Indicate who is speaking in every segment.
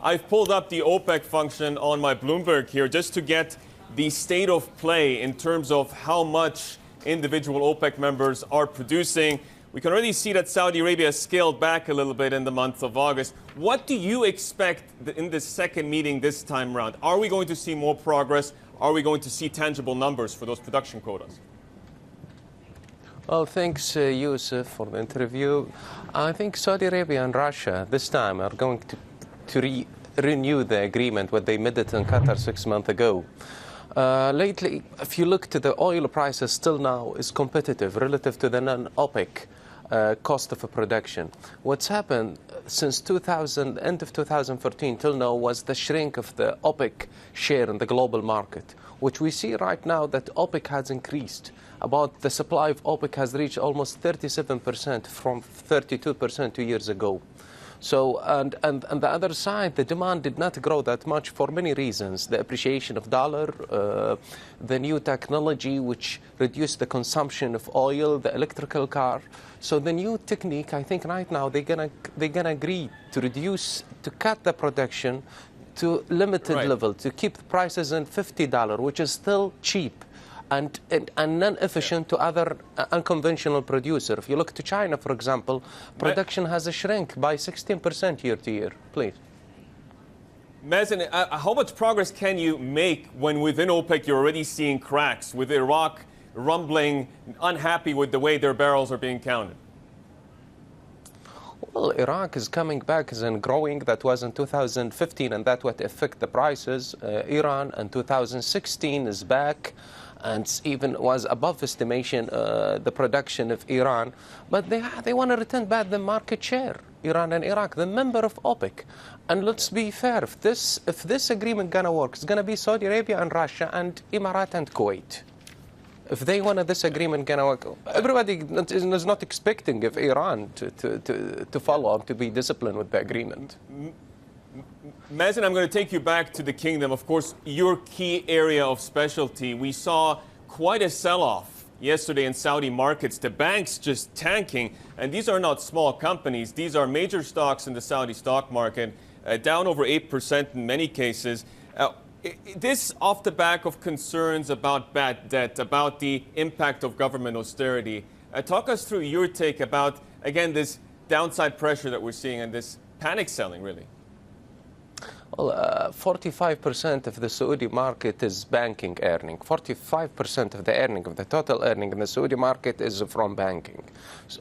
Speaker 1: I've pulled up the OPEC function on my Bloomberg here just to get the state of play in terms of how much individual OPEC members are producing. We can already see that Saudi Arabia scaled back a little bit in the month of August. What do you expect in this second meeting this time around? Are we going to see more progress? Are we going to see tangible numbers for those production quotas?
Speaker 2: Well, thanks, Yusuf, for the interview. I think Saudi Arabia and Russia this time are going to renew the agreement what they made it in Qatar 6 months ago. Lately, if you look to the oil prices, still now is competitive relative to the non-OPEC cost of production. What's happened since end of 2014 till now was the shrink of the OPEC share in the global market, which we see right now that OPEC has increased. About the supply of OPEC has reached almost 37% from 32% 2 years ago. So, and the other side, the demand did not grow that much for many reasons. The appreciation of dollar, the new technology which reduced the consumption of oil, the electrical car. So the new technique, I think right now they're gonna agree to cut the production to limited level, to keep prices in $50, which is still cheap and non-efficient to other unconventional producers. If you look to China, for example, production has a shrink by 16% year to year. Please.
Speaker 1: Mazen, how much progress can you make when within OPEC you're already seeing cracks, with Iraq rumbling, unhappy with the way their barrels are being counted?
Speaker 2: Well, Iraq is coming back and growing. That was in 2015, and that would affect the prices. Iran in 2016 is back, and even was above estimation, the production of Iran. But they want to return back the market share, Iran and Iraq, the member of OPEC. And let's be fair, if this agreement gonna work, it's gonna be Saudi Arabia and Russia and Emirates and Kuwait. If they want this agreement gonna work, everybody is not expecting of Iran to follow and to be disciplined with the agreement.
Speaker 1: Mazen, I'm going to take you back to the kingdom. Of course, your key area of specialty. We saw quite a sell-off yesterday in Saudi markets. The banks just tanking. And these are not small companies. These are major stocks in the Saudi stock market, down over 8% in many cases. This off the back of concerns about bad debt, about the impact of government austerity. Talk us through your take about, again, this downside pressure that we're seeing and this panic selling, really.
Speaker 2: Well, 45% of the Saudi market is banking earning. 45% of the earning, of the total earning in the Saudi market is from banking.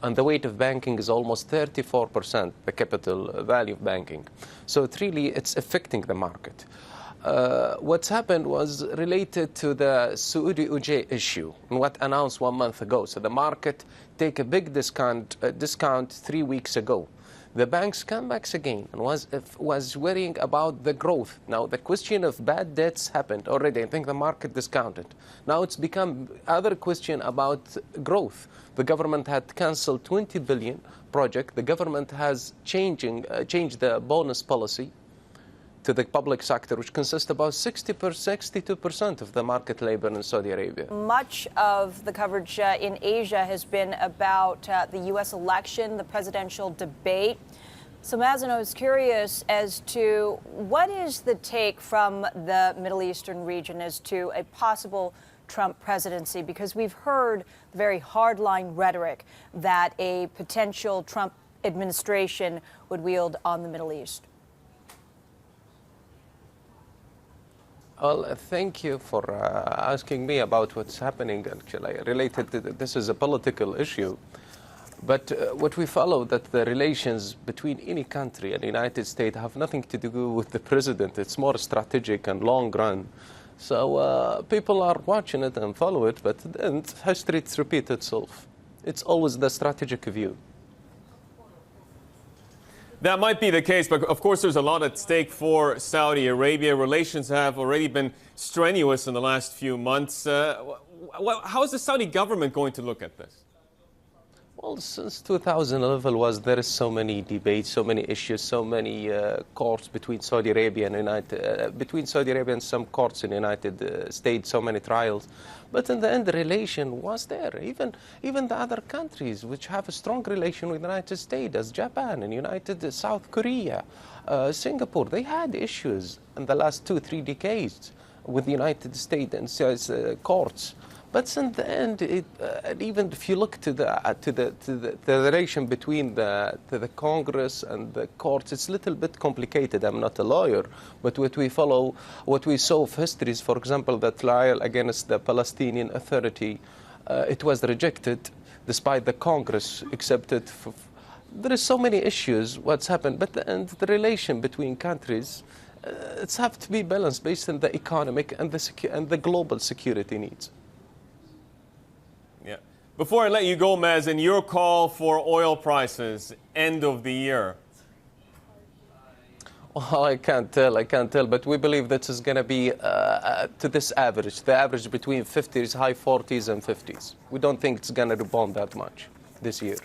Speaker 2: And the weight of banking is almost 34%, the capital value of banking. So it's affecting the market. What's happened was related to the Saudi UJ issue, and what announced 1 month ago. So the market take a big discount 3 weeks ago. The banks come back again and was worrying about the growth. Now the question of bad debts happened already. I think the market discounted. Now it's become other question about growth. The government had cancelled 20 billion project. The government has changed the bonus policy to the public sector, which consists about 62% of the market labor in Saudi Arabia.
Speaker 3: Much of the coverage in Asia has been about the U.S. election, the presidential debate. So, Mazen, I was curious as to what is the take from the Middle Eastern region as to a possible Trump presidency, because we've heard very hardline rhetoric that a potential Trump administration would wield on the Middle East.
Speaker 2: Well, thank you for asking me about what's happening, actually, related to this is a political issue. But what we follow, that the relations between any country and the United States have nothing to do with the president. It's more strategic and long run. So people are watching it and follow it, but then history repeats itself. It's always the strategic view.
Speaker 1: That might be the case, but of course there's a lot at stake for Saudi Arabia. Relations have already been strenuous in the last few months. How is the Saudi government going to look at this?
Speaker 2: Well, since 2011 there is so many debates, so many issues, so many courts between Saudi Arabia and between Saudi Arabia and some courts in the United States, so many trials. But in the end, the relation was there. Even the other countries which have a strong relation with the United States, as Japan and South Korea, Singapore, they had issues in the last 2-3 decades with the United States and courts. But in the end, even if you look to the relation between the Congress and the courts, it's a little bit complicated. I'm not a lawyer, but what we saw of histories, for example, the trial against the Palestinian Authority, it was rejected, despite the Congress accepted. There is so many issues. What's happened, but the relation between countries, it's have to be balanced based on the economic and the global security needs.
Speaker 1: Yeah. Before I let you go, Mazen, your call for oil prices end of the year.
Speaker 2: Well, I can't tell, but we believe that is going to be to this average, the average between 50s, high 40s and 50s. We don't think it's going to rebound that much this year.